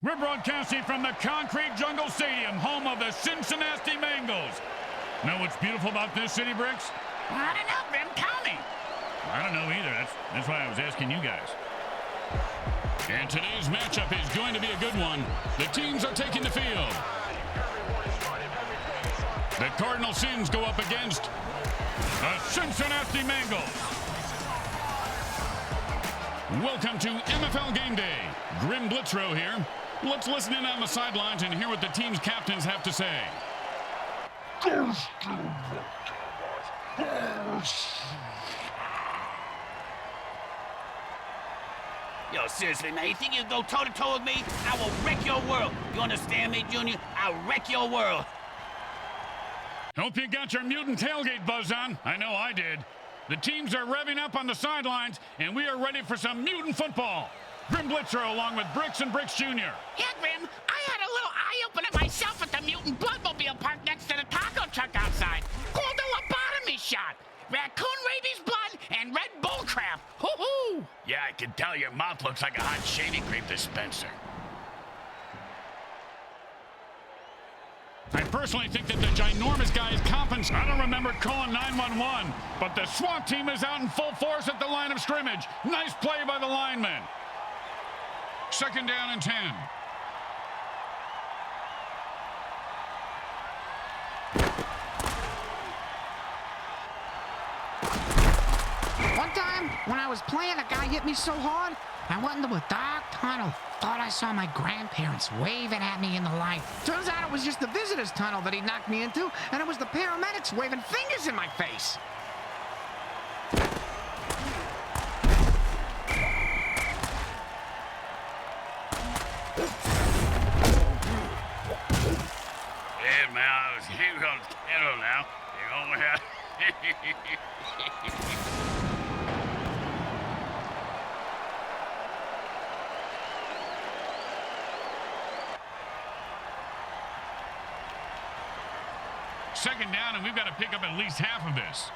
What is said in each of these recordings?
We're broadcasting from the Concrete Jungle Stadium, home of the SinSoNasty Mangles. Know what's beautiful about this city, Bricks? I don't know, Grim. Tell me. I don't know either. That's why I was asking you guys. And today's matchup is going to be a good one. The teams are taking the field. The Cardinal Sins go up against the SinSoNasty Mangles. Welcome to MFL Game Day. Grim Blitzrow here. Let's listen in on the sidelines and hear what the team's captains have to say. Yo, seriously, man, you think you can go toe-to-toe with me? I will wreck your world. You understand me, Junior? I'll wreck your world. Hope you got your mutant tailgate buzz on. I know I did. The teams are revving up on the sidelines, and we are ready for some mutant football. Grim Blitzrow along with Bricks and Bricks Jr. Yeah, Grim, I had a little eye-opener myself at the mutant bloodmobile park next to the taco truck outside. Called a lobotomy shot. Raccoon rabies blood and red bull crap. Hoo-hoo! Yeah, I can tell your mouth looks like a hot shaving cream dispenser. I personally think that the ginormous guy is compensating. I don't remember calling 911, but the SWAT team is out in full force at the line of scrimmage. Nice play by the lineman. Second down and 10. One time, when I was playing, a guy hit me so hard, I went into a dark tunnel. Thought I saw my grandparents waving at me in the light. Turns out it was just the visitor's tunnel that he knocked me into, and it was the paramedics waving fingers in my face. Yeah, man, I was here on the Cardinal now. You know, second down, and we've got to pick up at least half of this.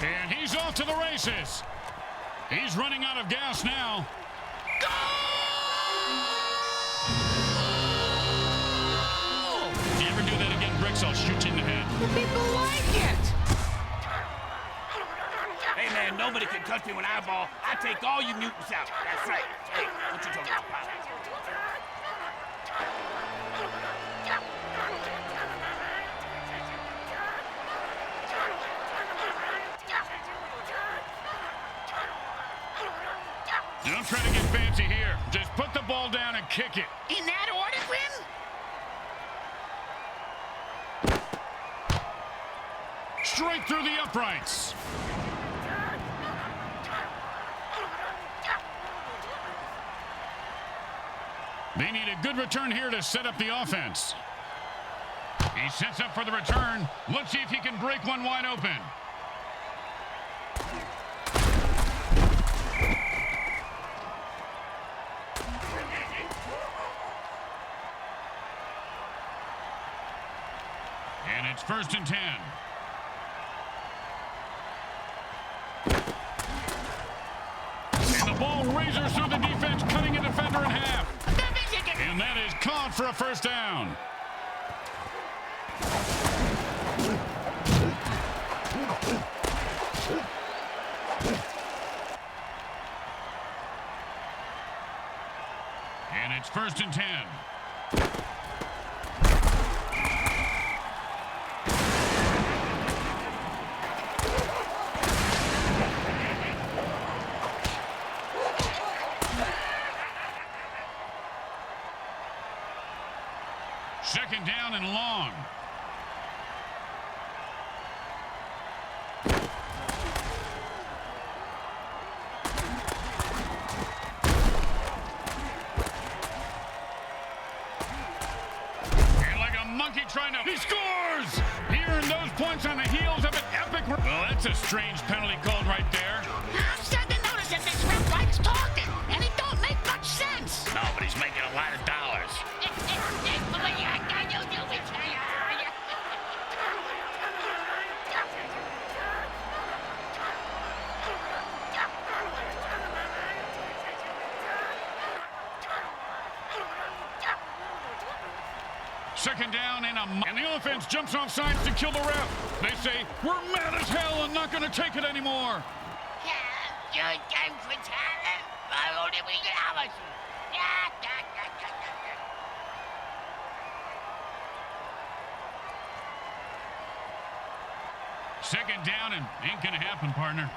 And he's off to the races. He's running out of gas now. Go! If you ever do that again, Bricks, I'll shoot you in the head. The people like it. Hey, man, nobody can touch me when I ball. I take all you mutants out. That's right. Hey, what you talking about, pal? Don't try to get fancy here. Just put the ball down and kick it. In that order, Grim? Straight through the uprights. They need a good return here to set up the offense. He sets up for the return. Let's see if he can break one wide open. And it's 1st and 10. And the ball razors through the defense, cutting a defender in half. And that is caught for a first down. And it's 1st and 10. Second down and long. And like a monkey trying to... He scores! He earned those points on the heels of an epic... Well, that's a strange penalty called right there. I'm starting to notice that this ref likes talking, and it don't make much sense. No, but he's making a lot of dollars. It's Second down and the offense jumps off sides to kill the ref. They say, we're mad as hell and not going to take it anymore. Second down and ain't going to happen, partner.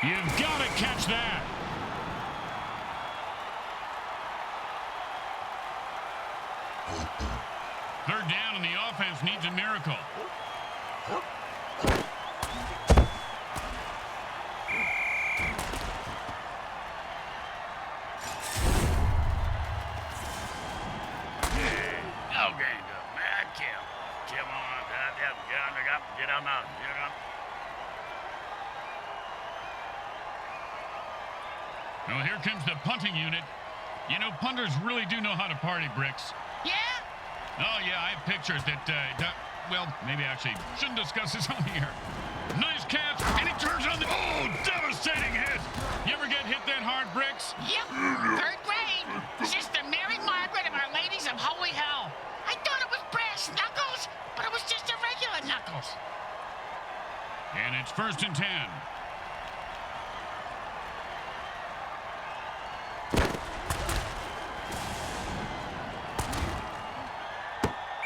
You've got to catch that. Third down and the offense needs a miracle. Well, here comes the punting unit. You know, punters really do know how to party, Bricks. Yeah? Oh, yeah, I have pictures that, well, maybe I actually shouldn't discuss this on here. Nice catch, and he turns on the... Oh, devastating hit. You ever get hit that hard, Bricks? Yep, third grade. Sister Mary Margaret of Our Ladies of Holy Hell. I thought it was brass knuckles, but it was just a regular knuckles. And it's 1st and 10.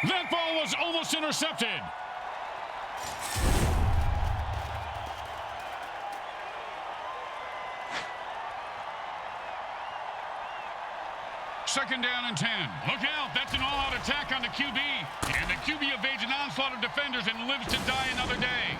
That ball was almost intercepted. Second down and 10. Look out, that's an all-out attack on the QB. And the QB evades an onslaught of defenders and lives to die another day.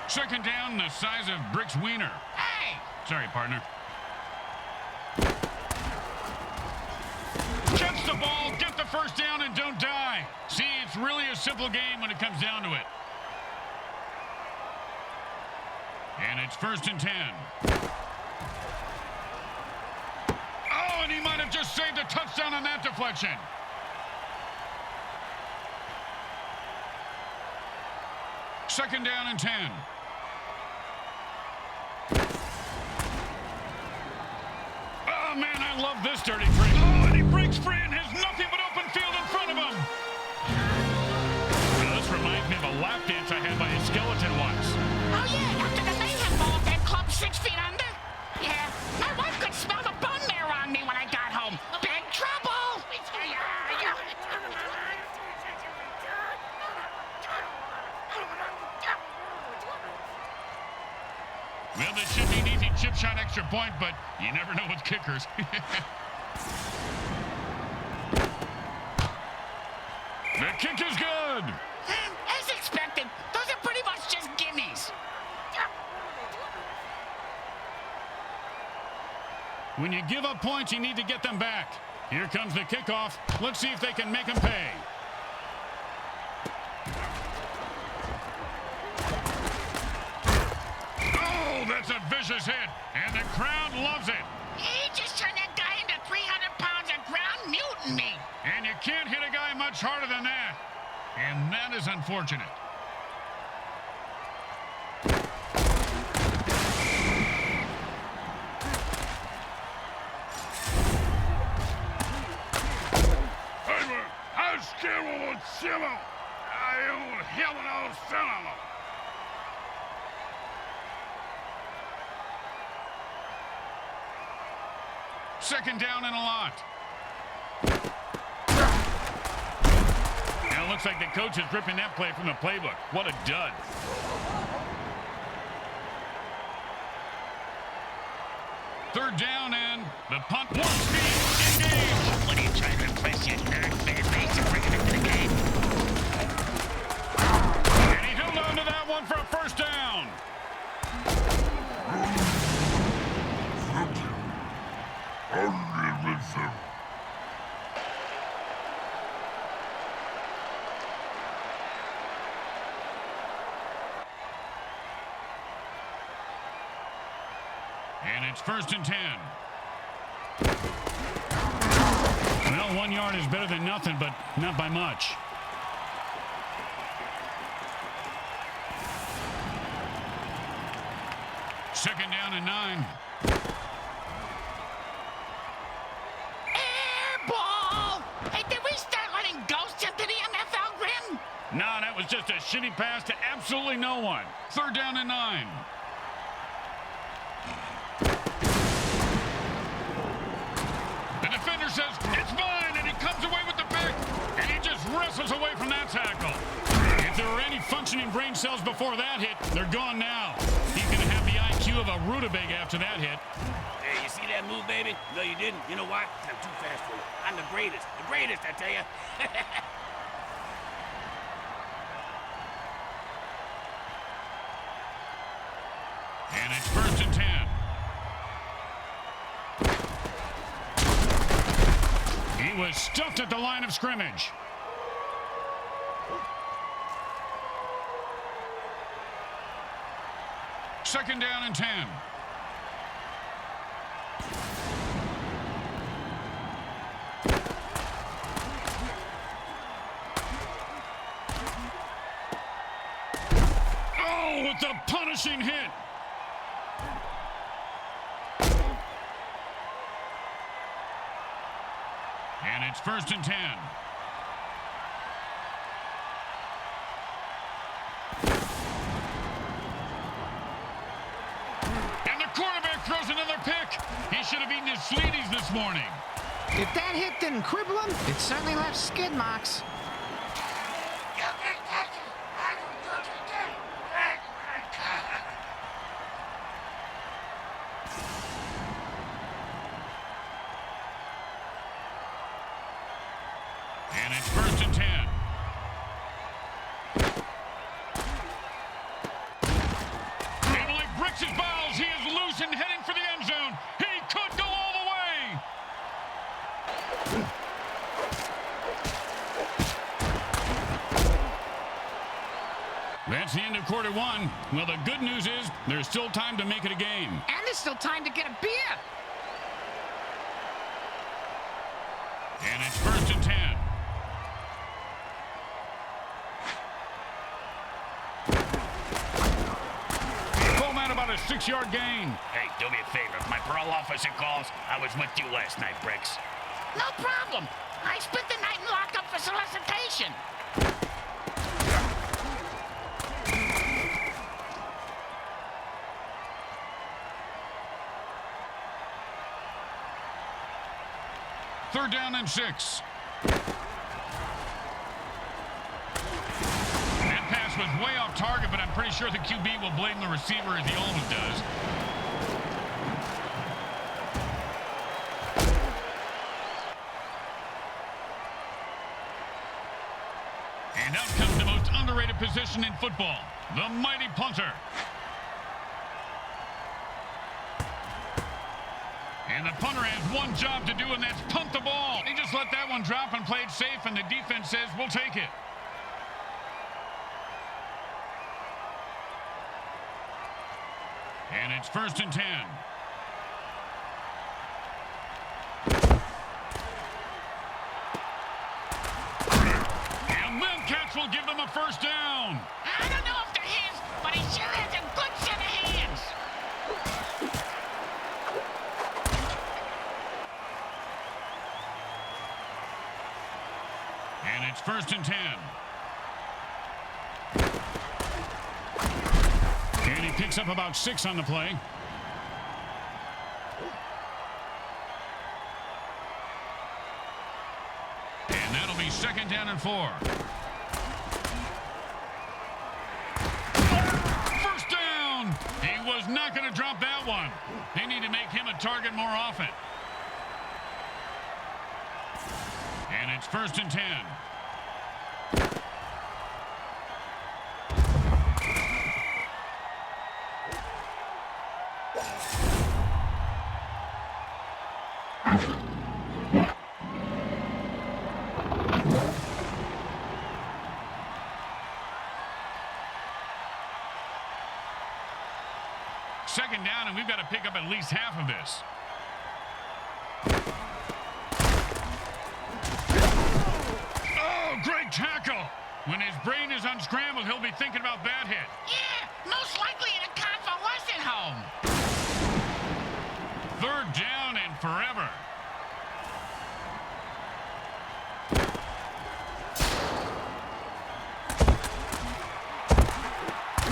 Second down, the size of Brick's wiener. Hey! Sorry, partner. Catch the ball, get the first down, and don't die. See, it's really a simple game when it comes down to it. And it's 1st and 10. Oh, and he might have just saved a touchdown on that deflection. Second down and 10. Oh, man, I love this dirty trick. Oh, and he breaks free and has nothing but open field in front of him. Now, this reminds me of a lap dance I had by a skeleton once. Oh, yeah, after the mayhem ball at that club 6 feet under. Yeah, my wife could smell the bone marrow on me when I got home. Big trouble! Well, this should be an easy chip shot extra point, but you never know with kickers. The kick is good. As expected, those are pretty much just gimmies. When you give up points, you need to get them back. Here comes the kickoff. Let's see if they can make them pay. Oh, that's a vicious hit, and the crowd loves it. He just turned that guy into 300 pounds of ground mutant meat. And you can't hit a guy much harder than that. And that is unfortunate. Second down and a lot. Now it looks like the coach is ripping that play from the playbook. What a dud. Third down and the punt. Warp speed engaged. What are you trying to impress your nerd fan base and bring it into the game? And he held on to that one for a first down. And it's 1st and 10. Well, 1 yard is better than nothing, but not by much. Second down and 9. Air ball! Hey, did we start letting ghosts into the MFL, Grim? No, that was just a shitty pass to absolutely no one. 3rd down and 9. The defender says, it's mine, and he comes away with the pick, and he just wrestles away from that tackle. If there were any functioning brain cells before that hit, they're gone now. He's going to have the IQ of a rutabaga after that hit. Hey, you see that move, baby? No, you didn't. You know why? I'm too fast for you. I'm the greatest, I tell you. And it's 1st and 10. He was stuffed at the line of scrimmage. Second down and 10. Oh, with the punishing hit. And it's 1st and 10. And the quarterback throws another pick. He should have eaten his Sleeties this morning. If that hit didn't cripple him, it certainly left skid marks. And it's 1st and 10. And like bricks his balls, he is loose and heading for the end zone. He could go all the way. That's the end of quarter 1. Well, the good news is there's still time to make it a game. And there's still time to get a beer. And it's 1st and 10. About a 6-yard gain. Hey, do me a favor. If my parole officer calls, I was with you last night, Bricks. No problem. I spent the night in lockup for solicitation. Third down and 6. Was way off target, but I'm pretty sure the QB will blame the receiver as he always does. And out comes the most underrated position in football, the mighty punter. And the punter has one job to do, and that's punt the ball. He just let that one drop and played safe, and the defense says, we'll take it. And it's 1st and 10. And Mangles will give them a 1st down. I don't know if they're his, but he sure has a good set of hands. And it's 1st and 10. And he picks up about 6 on the play. And that'll be 2nd down and 4. 1st down! He was not going to drop that one. They need to make him a target more often. And it's 1st and 10. Second down, and we've got to pick up at least half of this. Oh, great tackle. When his brain is unscrambled, he'll be thinking about that hit. Yeah, most likely in a convalescent home. Third down and forever.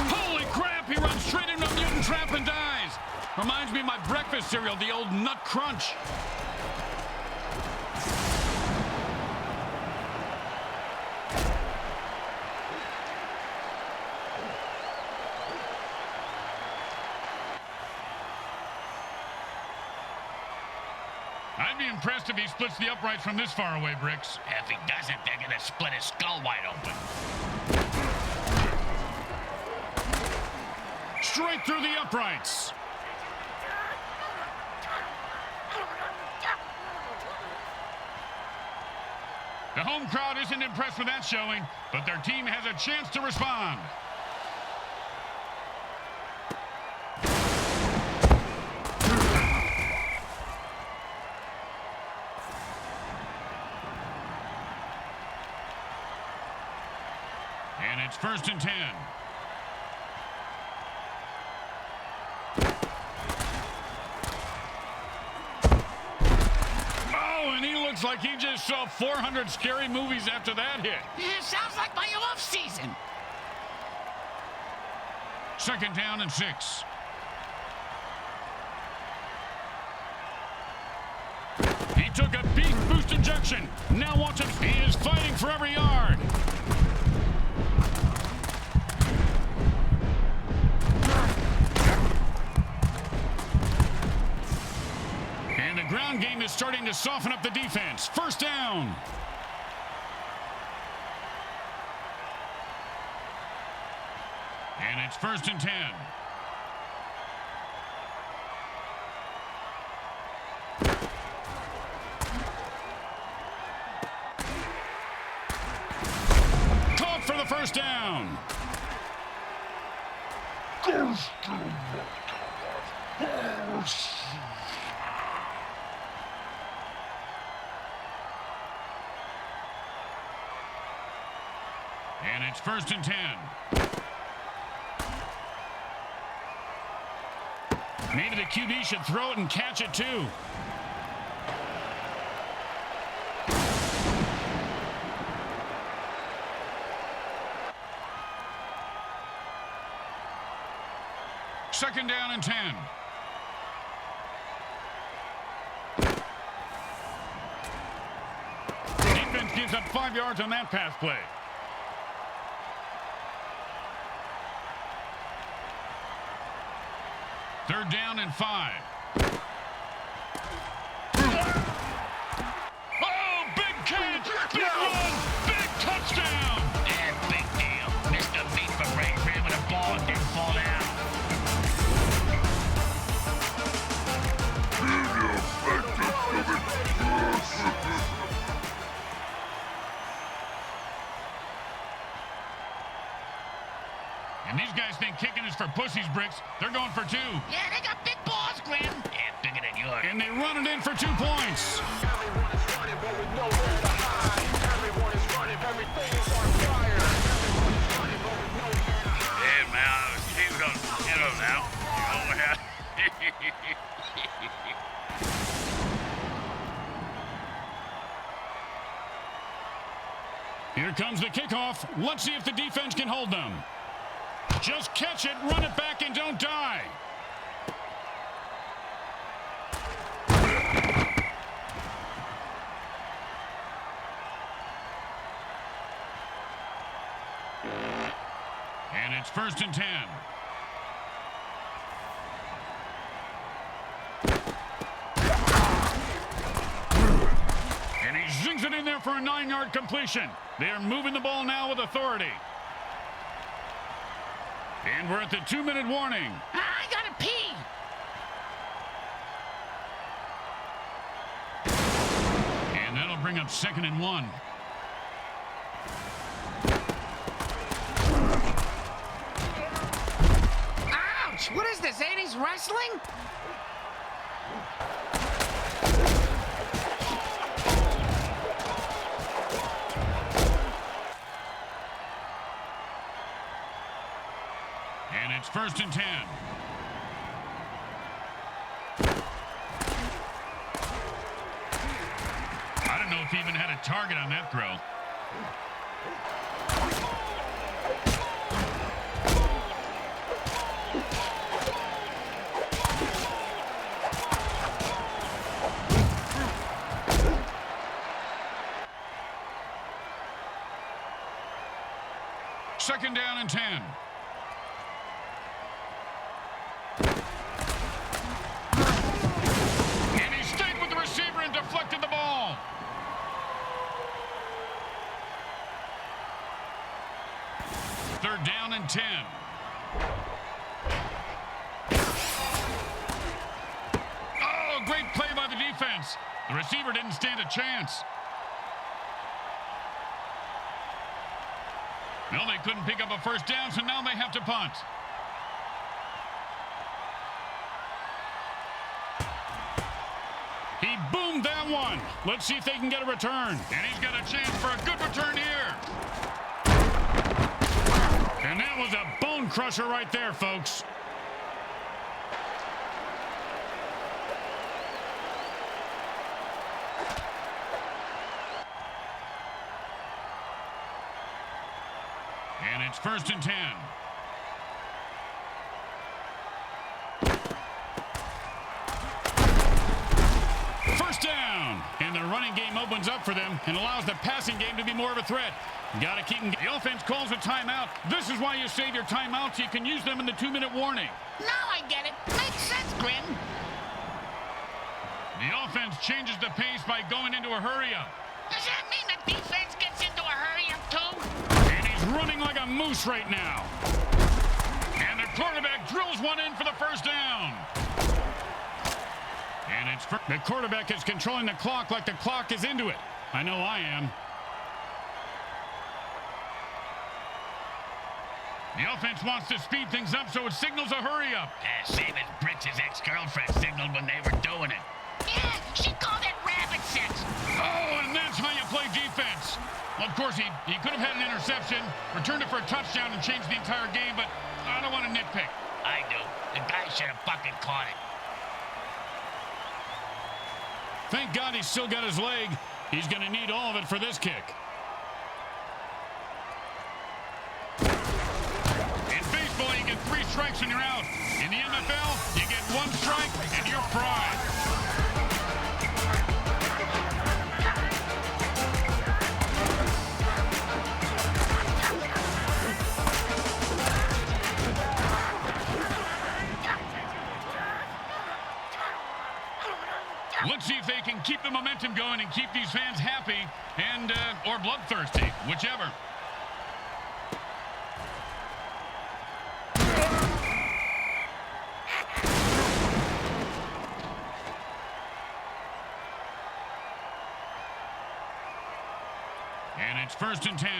Holy crap, he runs straight into a mutant trap and dies. Reminds me of my breakfast cereal, the old Nut Crunch. I'd be impressed if he splits the uprights from this far away, Bricks. If he doesn't, they're gonna split his skull wide open. Straight through the uprights. The home crowd isn't impressed with that showing, but their team has a chance to respond. And it's 1st and 10. Oh, and he looks like he just saw 400 scary movies after that hit. Yeah, sounds like my off season. 2nd down and 6. He took a beast boost injection. Now watch him. He is fighting for every yard. And the ground game is starting to soften up the defense. 1st down. And it's 1st and 10. Caught for the 1st down. And it's 1st and 10. Maybe the QB should throw it and catch it too. Second down and 10. Defense gives up 5 yards on that pass play. Third down and 5. Oh, big catch, big run, big touchdown. Yeah, big deal. Mr. Meat Parade ran with a ball and didn't fall down. And these guys think kicking is for pussies, Bricks. They're going for 2. Yeah, they got big balls, Grim. Yeah, bigger than yours. And they run it in for 2 points. Everyone is running, but with nowhere to hide. Everyone is running, everything is on fire. Everyone is running, but with nowhere to hide. Yeah, man, he's gonna get him now. Oh, yeah. Here comes the kickoff. Let's see if the defense can hold them. Just catch it, run it back, and don't die. And it's 1st and 10. And he zings it in there for a 9-yard completion. They're moving the ball now with authority. And we're at the 2-minute warning. I gotta pee. And that'll bring up 2nd and 1. Ouch! What is this, 80s wrestling? And it's 1st and 10. I don't know if he even had a target on that throw. Second down and 10. And he stayed with the receiver and deflected the ball. Third down and 10. Oh, great play by the defense. The receiver didn't stand a chance. No, they couldn't pick up a first down, so now they have to punt. He boomed that one. Let's see if they can get a return. And he's got a chance for a good return here. And that was a bone crusher right there, folks. And it's 1st and 10. First down. And the running game opens up for them and allows the passing game to be more of a threat. Got to keep them. The offense calls a timeout. This is why you save your timeouts so you can use them in the 2-minute warning. Now I get it. Makes sense, Grim. The offense changes the pace by going into a hurry-up. Does that mean the defense gets into a hurry-up, too? And he's running like a moose right now. And the quarterback drills one in for the first down. And it's the quarterback is controlling the clock like the clock is into it. I know I am. The offense wants to speed things up, so it signals a hurry-up. Same as Britz's ex-girlfriend signaled when they were doing it. Yeah, she called it rabbit sex. Oh, and that's how you play defense. Well, of course, he could have had an interception, returned it for a touchdown, and changed the entire game, but I don't want to nitpick. I do. The guy should have fucking caught it. Thank God he's still got his leg. He's going to need all of it for this kick. In baseball, you get 3 strikes and you're out. In the MFL, you get 1 strike and you're fried. Let's see if they can keep the momentum going and keep these fans happy and or bloodthirsty, whichever. And it's 1st and 10.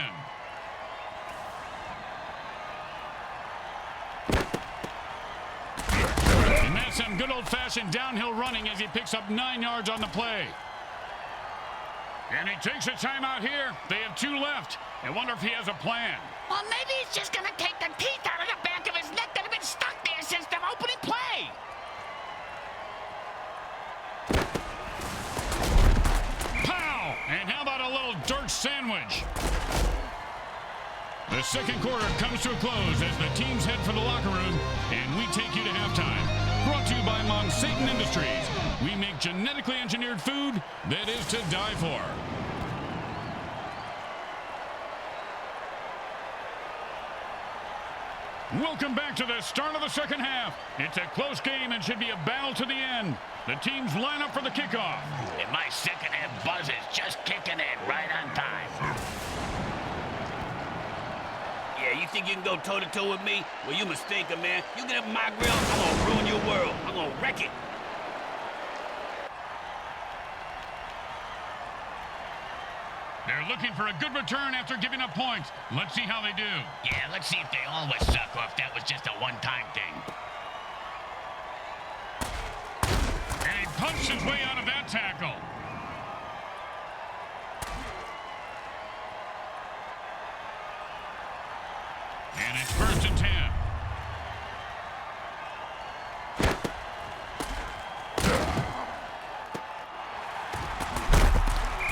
And that's some good old-fashioned downhill running as he picks up 9 yards on the play. And he takes a timeout here. They have 2 left. I wonder if he has a plan. Well, maybe he's just going to take the teeth out of the back of his neck that have been stuck there since the opening play. Pow! And how about a little dirt sandwich? The second quarter comes to a close as the teams head for the locker room, and we take you to halftime. Brought to you by Monsatan Industries. We make genetically engineered food that is to die for. Welcome back to the start of the second half. It's a close game and should be a battle to the end. The teams line up for the kickoff. And my second half buzz is just kicking in right on time. Yeah, you think you can go toe-to-toe with me? Well, you mistaken, man. You get up my grill, I'm gonna ruin your world. I'm gonna wreck it. They're looking for a good return after giving up points. Let's see how they do. Yeah, let's see if they always suck or if that was just a one-time thing. wrenched his way out of that tackle. And it's 1st and 10.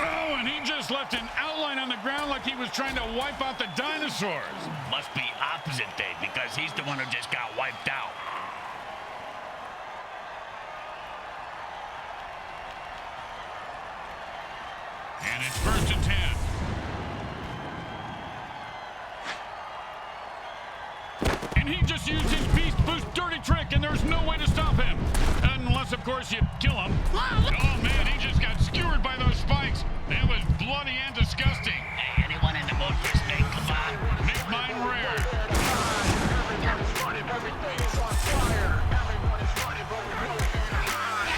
Oh, and he just left an outline on the ground like he was trying to wipe out the dinosaurs. Must be opposite day because he's the one who just got wiped out. And it's 1st and 10. And he just used his Beast Boost dirty trick, and there's no way to stop him. Unless, of course, you kill him. Oh, man, he just got skewered by those spikes. That was bloody and disgusting. Hey, anyone in the mood for a steak kebab? Make mine rare. Everyone is running, everything is on fire. Everyone is running, but we know where to hide.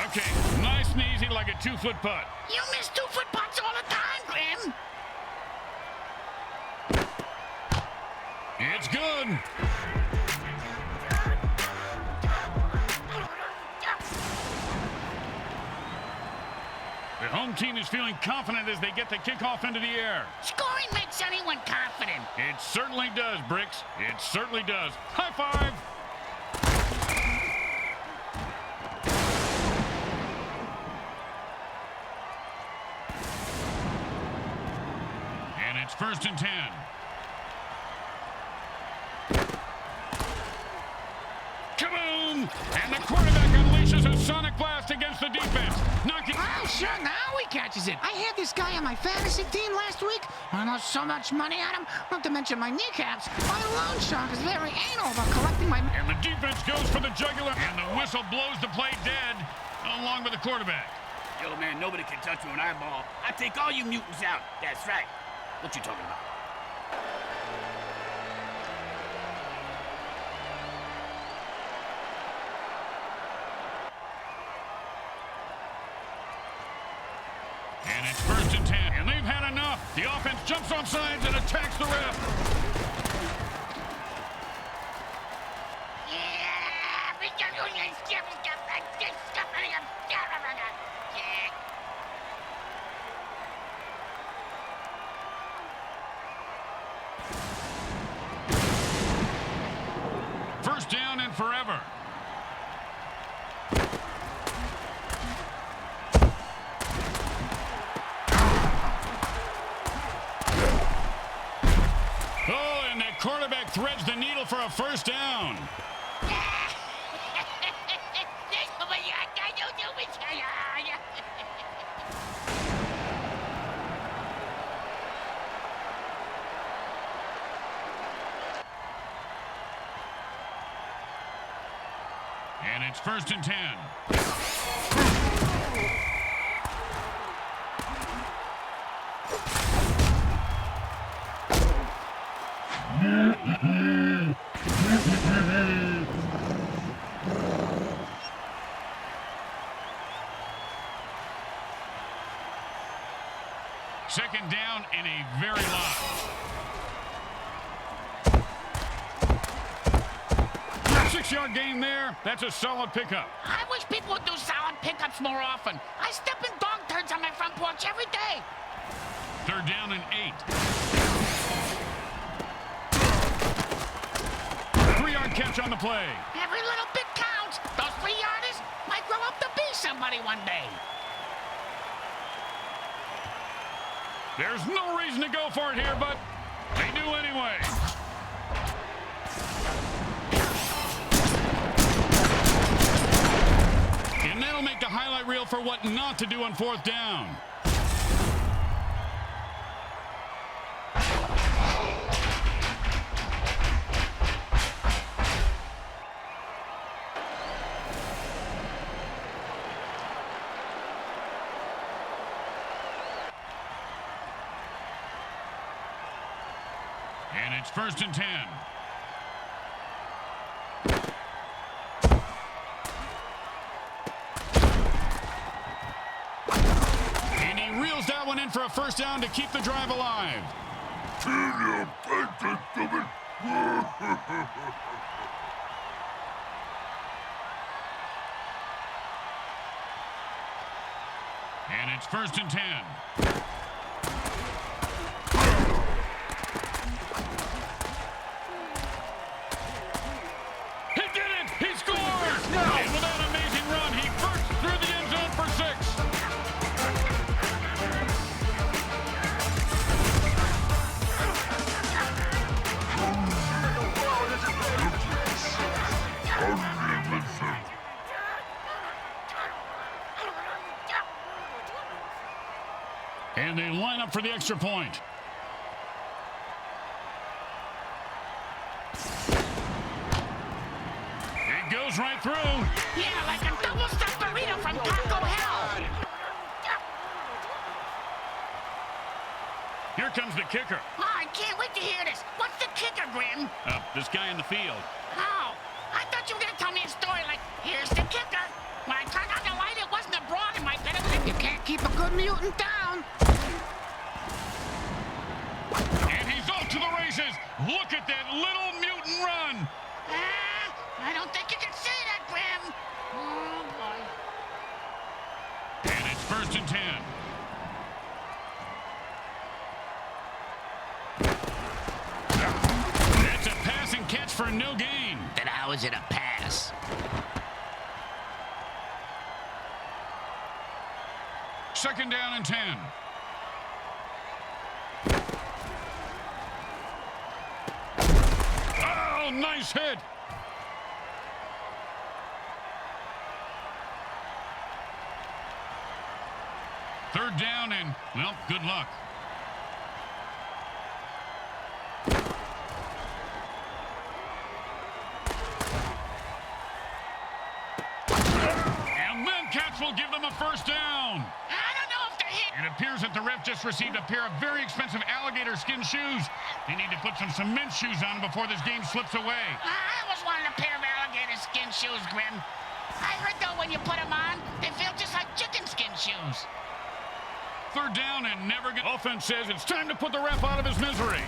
Okay, nice and easy like a 2-foot putt. You miss 2-foot putts all the time, Grim. It's good. The home team is feeling confident as they get the kickoff into the air. Scoring makes anyone confident. It certainly does, Bricks. It certainly does. High five. And it's 1st and 10. Kaboom! And the quarterback unleashes a sonic blast against the defense. Knocking. Oh, sure, now he catches it. I had this guy on my fantasy team last week. I lost so much money on him, not to mention my kneecaps. My loan shark is very anal about collecting my... And the defense goes for the jugular. And the whistle blows the play dead, along with the quarterback. Yo, man, nobody can touch you when I ball. I take all you mutants out. That's right. What you talking about? And it's 1st and 10. And they've had enough. The offense jumps on sides and attacks the ref. First down and forever. Oh, and the quarterback threads the needle for a first down. And it's 1st and 10. Second down and a very lot. Six-yard gain there. That's a solid pickup. I wish people would do solid pickups more often. I step in dog turds on my front porch every day. Third down and 8. 3-yard catch on the play. Every little bit counts. Those 3-yarders might grow up to be somebody one day. There's no reason to go for it here, but they do anyway. And that'll make the highlight reel for what not to do on 4th down. And it's 1st and 10. And he reels that one in for a 1st down to keep the drive alive. And it's 1st and 10. He did it! He scores! No! And with that amazing run, he bursts through the end zone for 6. And they line up for the extra point. It goes right through. Yeah, like a double-stuffed burrito from Taco Hell. Here comes the kicker. Oh, I can't wait to hear this. What's the kicker, Grim? This guy in the field. Oh, I thought you were going to tell me a story like, here's the kicker. When I turned on the light, it wasn't a broad in my bed. You can't keep a good mutant down. And he's off to the races. Look at that little mutant run. I don't think you can say that, Grim. Oh, boy. And it's 1st and 10. That's a pass and catch for no gain. Then how is it a pass? Second down and 10. Oh, nice hit. Third down and, well, good luck. And then Cats will give them a 1st down. I don't know if they're hit. It appears that the ref just received a pair of very expensive alligator skin shoes. They need to put some cement shoes on before this game slips away. I always wanted a pair of alligator skin shoes, Grim. I heard, though, when you put them on, they feel just like chicken skin shoes. 3rd down and never get. Offense says it's time to put the ref out of his misery.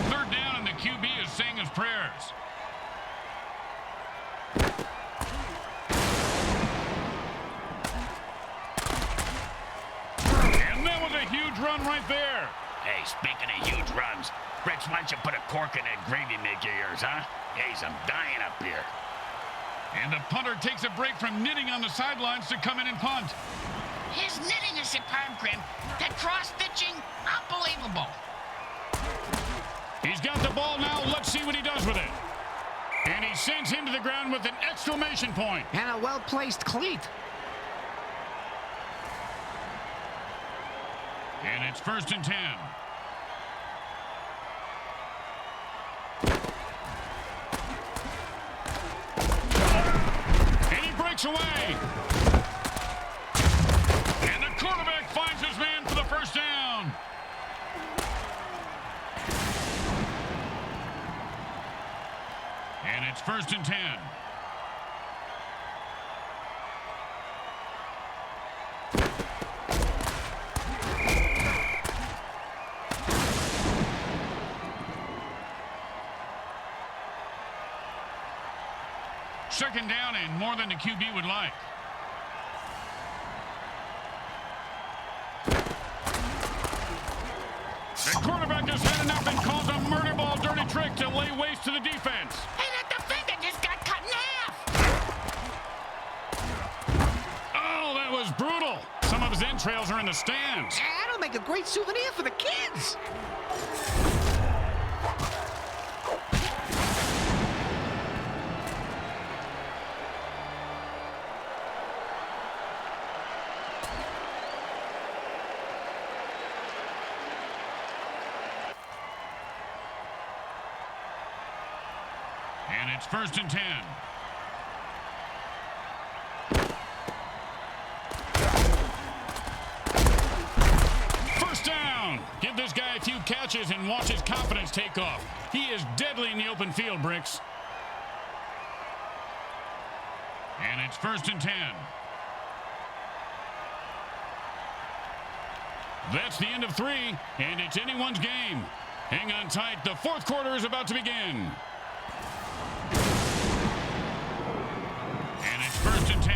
Third down and the QB is saying his prayers. And that was a huge run right there. Hey, speaking of huge runs, Rex, why don't you put a cork in that gravy make of yours, huh? Jeez, I'm dying up here. And the punter takes a break from knitting on the sidelines to come in and punt. His knitting is superb, Grim. That cross-stitching, unbelievable. He's got the ball now. Let's see what he does with it. And he sends him to the ground with an exclamation point. And a well-placed cleat. And it's 1st and 10. And he breaks away. And the quarterback finds his man for the 1st down. And it's 1st and 10. Second down and more than the QB would like. The quarterback has had enough and calls a murder ball dirty trick to lay waste to the defense. Hey, that defender just got cut in half. Oh, that was brutal. Some of his entrails are in the stands. That'll make a great souvenir for the kids. And it's 1st and 10. First down. Give this guy a few catches and watch his confidence take off. He is deadly in the open field, Bricks. And it's 1st and 10. That's the end of 3, and it's anyone's game. Hang on tight. The 4th quarter is about to begin. And it's 1st and 10.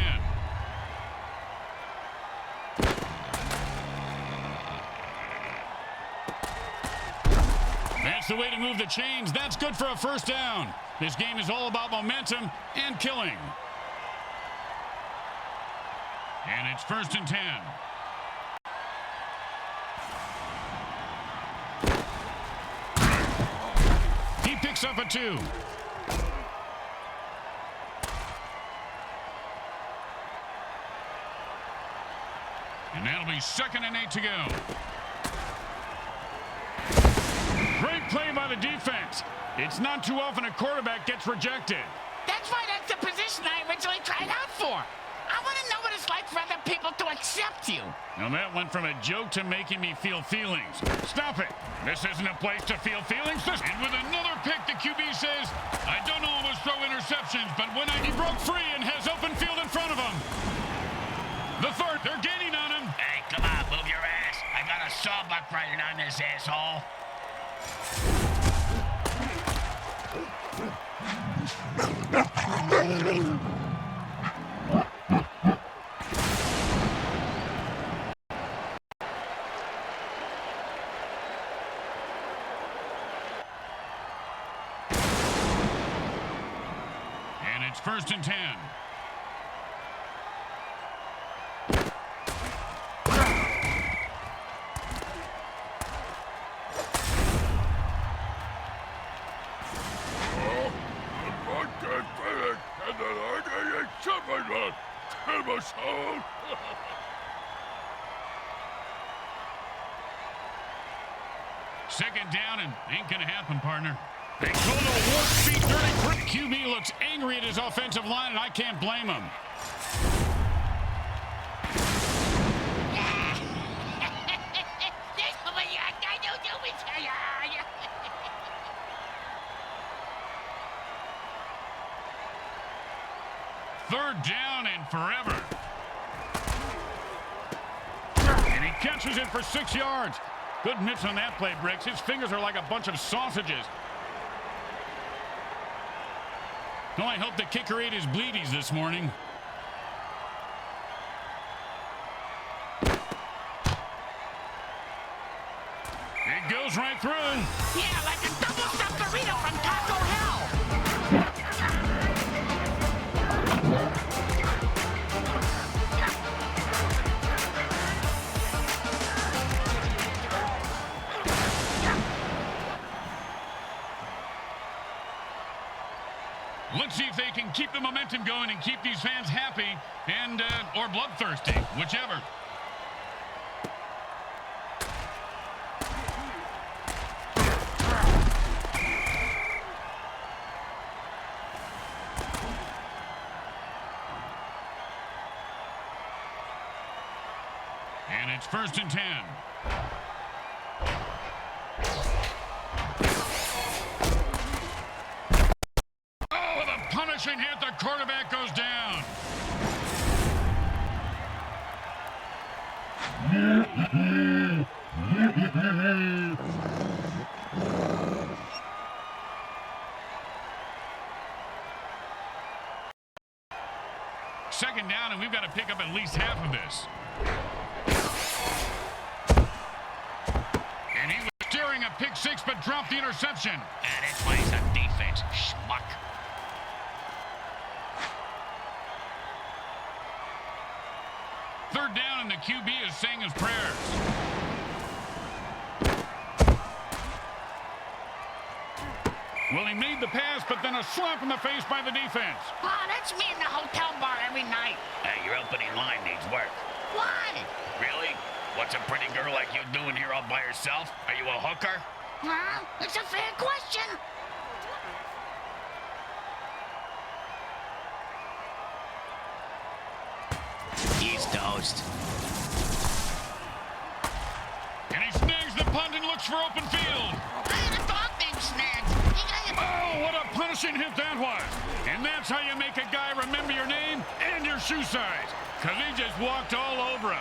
That's the way to move the chains. That's good for a first down. This game is all about momentum and killing. And it's 1st and 10. He picks up a 2. And that'll be 2nd and 8 to go. Great play by the defense. It's not too often a quarterback gets rejected. That's why that's the position I originally tried out for. I want to know what it's like for other people to accept you. Now that went from a joke to making me feel feelings. Stop it. This isn't a place to feel feelings. And with another pick, the QB says, I don't always throw interceptions, but when he broke free and has open field in front of him. The 3rd, they're gaining on him. Hey, come on, move your ass. I got a sawbuck riding on this asshole. And it's 1st and 10. Second down and ain't gonna happen, partner. They call it a warp speed dirty trick. QB looks angry at his offensive line, and I can't blame him. Third down and forever. And he catches it for 6 yards. Good mitts on that play, Bricks. His fingers are like a bunch of sausages. Oh, I hope the kicker ate his bleedies this morning. It goes right through. Yeah, like a double-stuffed burrito from Taco Hell. Let's see if they can keep the momentum going and keep these fans happy and or bloodthirsty, whichever. And it's 1st and 10. Punishing hit, the quarterback goes down. Second down, and we've got to pick up at least half of this. And he was steering a pick 6, but dropped the interception. This plays a defense, schmuck. Third down, and the QB is saying his prayers. Well, he made the pass, but then a slap in the face by the defense. Oh, that's me in the hotel bar every night. Hey, your opening line needs work. Why? Really? What's a pretty girl like you doing here all by herself? Are you a hooker? Huh? It's a fair question. post. And he snags the punt and looks for open field. I had a dog named Snags. Oh, what a punishing hit that was. And that's how you make a guy remember your name and your shoe size. Because he just walked all over him.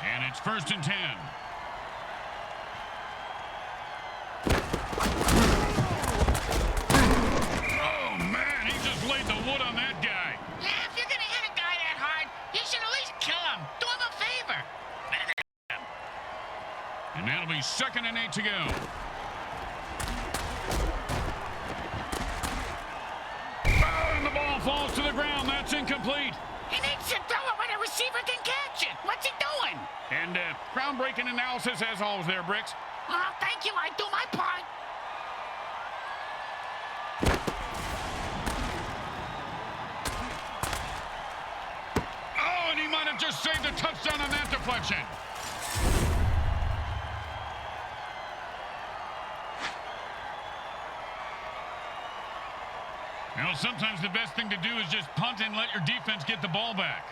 And it's 1st and 10. Oh, man, he just laid the wood on that guy. Yeah, if you're gonna hit a guy that hard, you should at least kill him. Do him a favor. And that'll be 2nd and 8 to go. Oh, and the ball falls to the ground. That's incomplete. He needs to throw it when a receiver can catch it. What's he doing? And groundbreaking analysis as always there, Bricks. Oh, thank you. I do my part. Oh, and he might have just saved a touchdown on that deflection. You know, sometimes the best thing to do is just punt and let your defense get the ball back.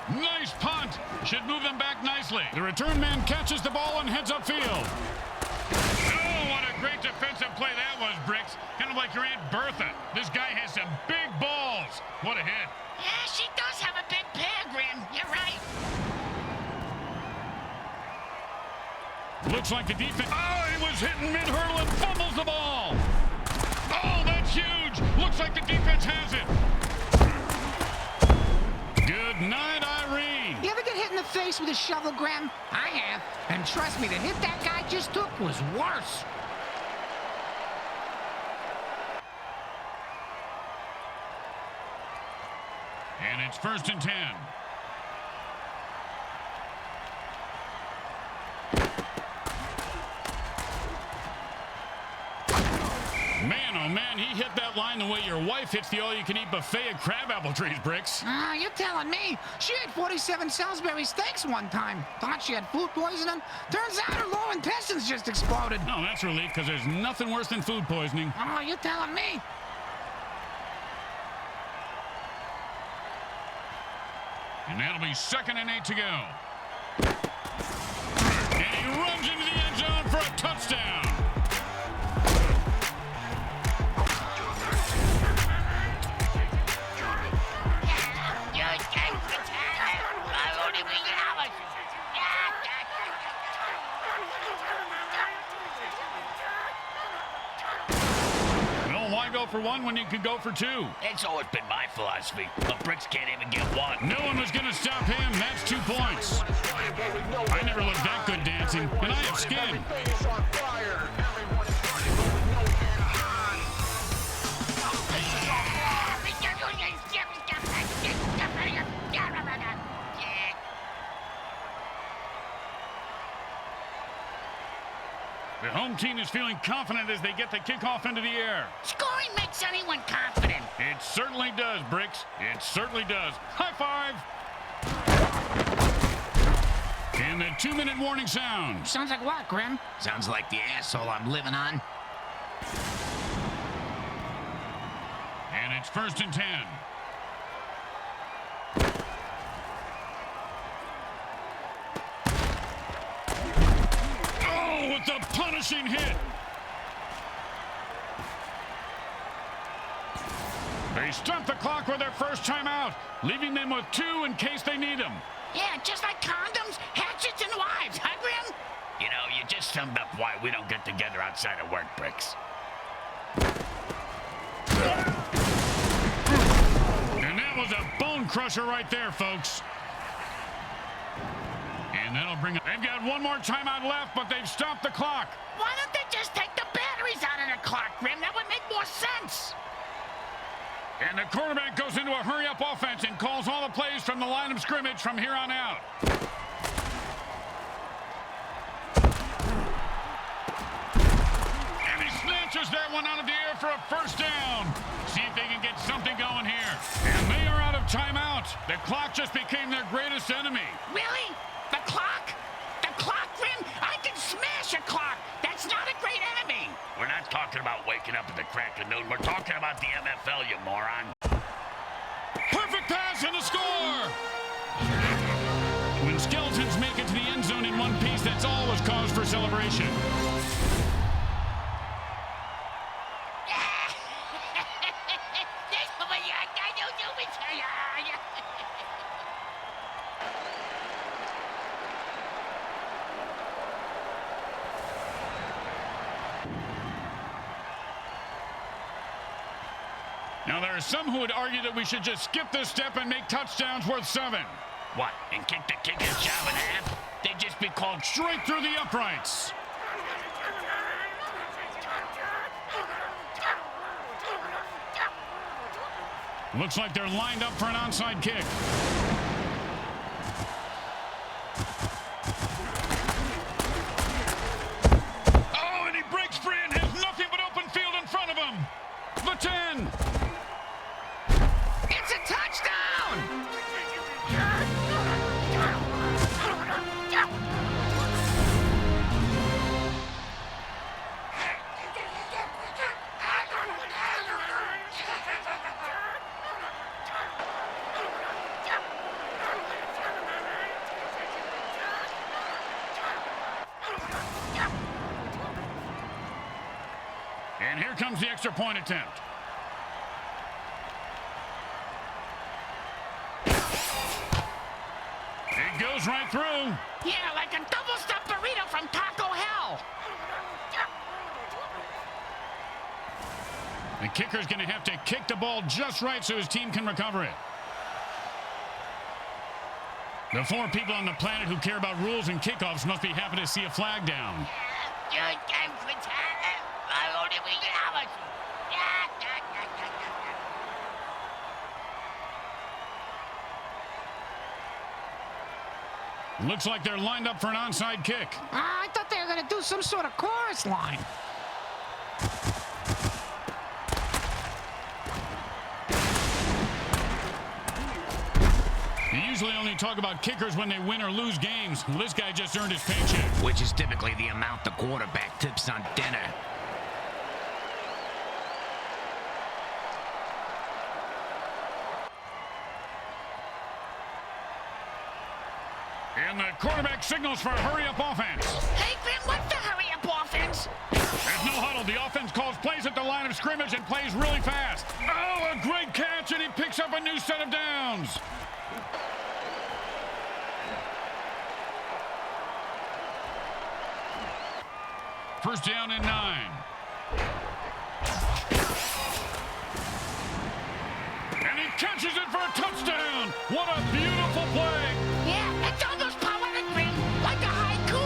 Nice punt. Should move them back nicely. The return man catches the ball and heads upfield. Oh, what a great defensive play that was, Bricks. Kind of like your Aunt Bertha. This guy has some big balls. What a hit. Yeah, she does have a big pair, Grim. You're right. Looks like the defense. Oh, he was hitting mid-hurdle and fumbles the ball. Oh, that's huge. Looks like the defense has it. Good night, Irene. You ever get hit in the face with a shovel, Graham? I have. And trust me, the hit that guy just took was worse. And it's 1st and 10. Man, oh man, he hit that line the way your wife hits the all-you-can-eat buffet at crabapple trees, Bricks. You're telling me. She ate 47 Salisbury steaks one time. Thought she had food poisoning. Turns out her lower intestines just exploded. No, that's relief, because there's nothing worse than food poisoning. Oh, you're telling me. And that'll be 2nd and 8 to go. And he runs into the end zone for a touchdown. Well, why go for one when you could go for two? It's always been my philosophy, but Bricks can't even get one. No one was going to stop him. That's 2 points. I never looked that good dancing, and I have skin. The home team is feeling confident as they get the kickoff into the air. Scoring makes anyone confident. It certainly does, Bricks. It certainly does. High five. And the 2-minute warning sounds. Sounds like what, Grim? Sounds like the asshole I'm living on. And it's 1st and 10. Oh, with the punishing hit. They stop the clock with their first timeout, leaving them with 2 in case they need them. Yeah, just like condoms, hatchets, and wives, huh, Grim? You know, you just summed up why we don't get together outside of work, Bricks. And that was a bone crusher right there, folks. And that'll bring it. They've got one more timeout left, but they've stopped the clock. Why don't they just take the batteries out of the clock, Grim? That would make more sense. And the quarterback goes into a hurry-up offense and calls all the plays from the line of scrimmage from here on out. And he snatches that one out of the air for a first down. See if they can get something going here. And they are out of timeout. The clock just became their greatest enemy. Really? Newton. We're talking about the MFL, you moron. Perfect pass and a score! When Skeletons make it to the end zone in one piece, that's always cause for celebration. Now, there are some who would argue that we should just skip this step and make touchdowns worth 7. What, and kick the kicker's job in half? They'd just be called Straight through the uprights. Looks like they're lined up for an onside kick. Oh, and he breaks free and has nothing but open field in front of him. The 10. It's a touchdown! And here comes the extra point attempt. It goes right through. Yeah, like a double-stuffed burrito from Taco Hell. The kicker's going to have to kick the ball just right so his team can recover it. The 4 people on the planet who care about rules and kickoffs must be happy to see a flag down. Looks like they're lined up for an onside kick. I thought they were going to do some sort of chorus line. You usually only talk about kickers when they win or lose games. Well, this guy just earned his paycheck. Which is typically the amount the quarterback tips on dinner. And the quarterback signals for a hurry-up offense. Hey, Grim, what's the hurry-up offense? There's no huddle. The offense calls plays at the line of scrimmage and plays really fast. Oh, a great catch, and he picks up a new set of downs. First down and 9. And he catches it for a touchdown. What a beautiful play. Yeah, it's almost poetic, Grim, like a haiku.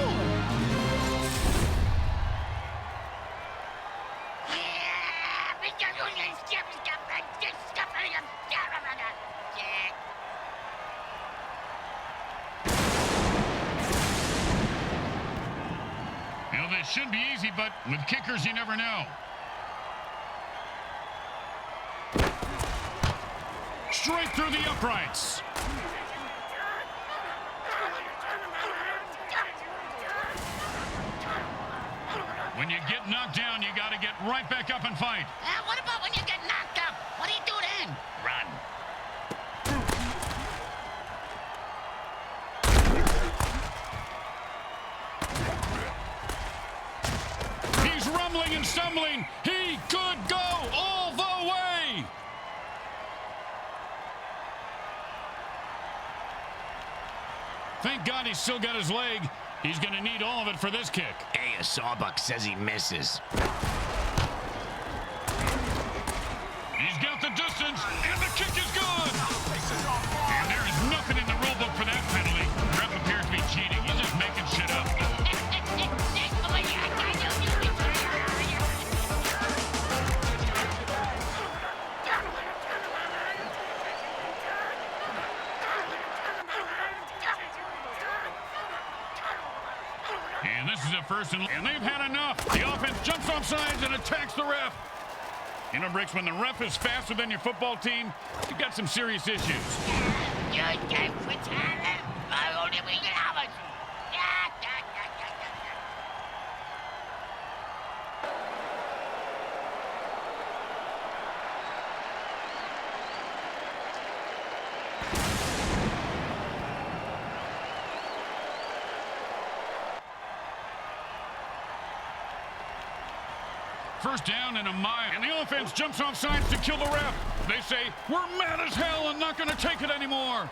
You know, this should be easy, but with kickers, you never know. Straight through the uprights. When you get knocked down, you got to get right back up and fight. What about when you get knocked up? What do you do then? run. He's rumbling and stumbling. He could go all the way. Thank God he's still got his leg. He's going to need all of it for this kick. Hey, a Sawbuck says he misses. He's got the distance, and the kick is good. And there is nothing in the rule book for that penalty. The ref appears to be cheating. He's just making shit up. And this is a first and they've had enough. The offense jumps off sides and attacks the ref. You know, Bricks, when the ref is faster than your football team, you've got some serious issues. First down and a mile, and the offense jumps off sides to kill the ref. They say, we're mad as hell and not going to take it anymore.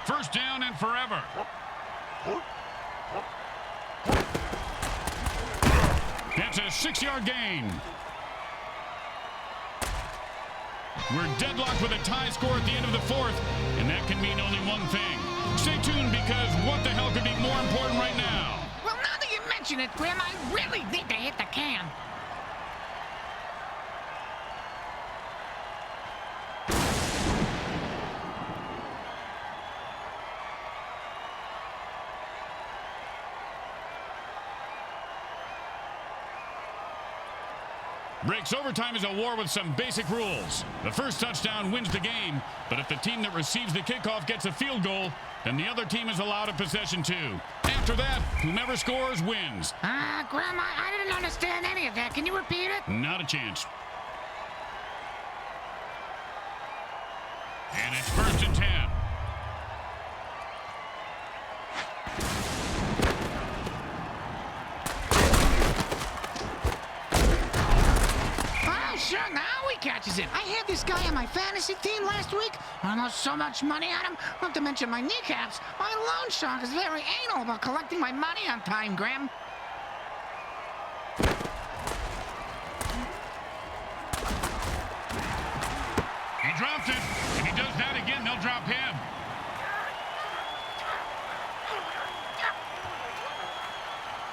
First down and forever. That's a 6-yard gain. We're deadlocked with a tie score at the end of the fourth, and that can mean only one thing. Stay tuned, because what the hell could be more important right now? Well, now that you mention it, Grim, I really need to hit the can. Breaks overtime is a war with some basic rules. The first touchdown wins the game, but if the team that receives the kickoff gets a field goal, then the other team is allowed a possession too. After that, whomever scores wins. Grandma, I didn't understand any of that. Can you repeat it? Not a chance. And it's first and 10. Sure, now he catches it. I had this guy on my fantasy team last week. I lost so much money on him, not to mention my kneecaps. My loan shark is very anal about collecting my money on time, Graham. He dropped it. If he does that again, they'll drop him.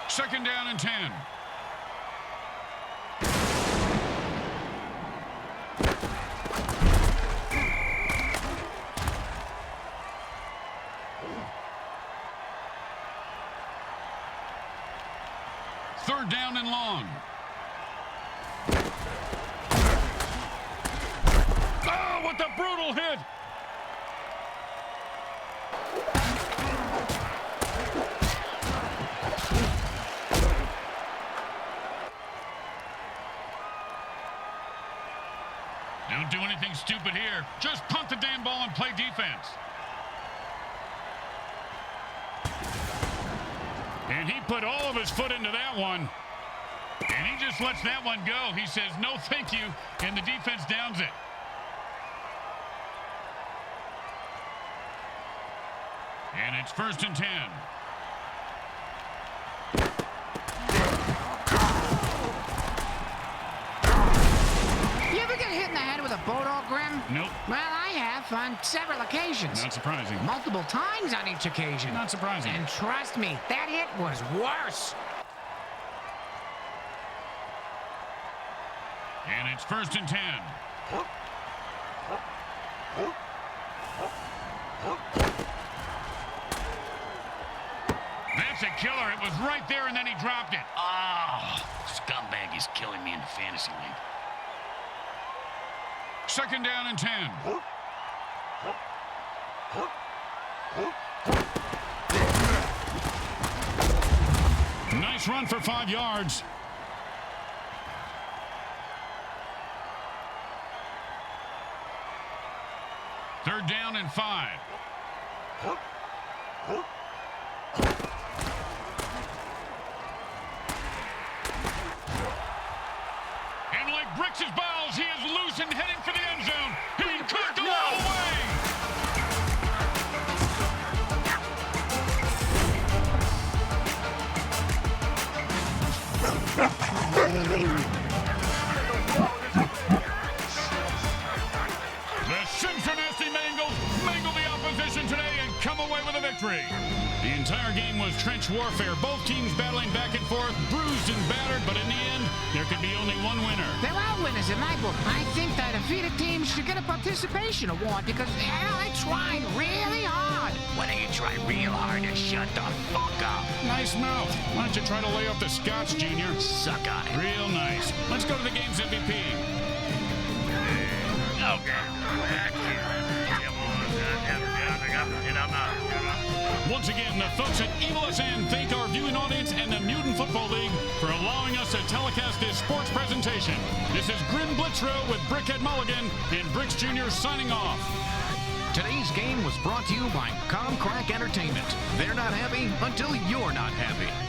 Second down and 10. Third down and long. Oh, what a brutal hit! Don't do anything stupid here. Just punt the damn ball and play defense. And he put all of his foot into that one. And he just lets that one go. He says, no thank you, and the defense downs it. And it's first and 10. You ever get hit in the head with a boat all, Grim? Nope. Well, I have on several occasions. Not surprising. Multiple times on each occasion. Not surprising. And trust me, that hit was worse. And it's first and 10. That's a killer. It was right there, and then he dropped it. Ah, scumbag is killing me in the fantasy league. Second down and 10. Nice run for 5 yards. Third down and 5. And like bricks his balls, he is loose and heading for the end zone. He cooked all the way. The SinSoNasty Mangles mangle the opposition today and come away with a victory. The entire game was trench warfare, both teams battling back and forth, bruised and battered, but in the end, there could be only one winner. There are winners in my book. I think that defeated teams should get a participation award because they tried really hard. Why don't you try real hard to shut the fuck up? Nice mouth. Why don't you try to lay off the scotch, Junior? Suck on it. Real nice. Let's go to the game's MVP. Once again, the folks at Evil SN thank our viewing audience and the Mutant Football League for allowing us to telecast this sports presentation. This is Grim Blitzrow with Brickhead Mulligan and Bricks Jr. signing off. Today's game was brought to you by Comcrack Entertainment. They're not happy until you're not happy.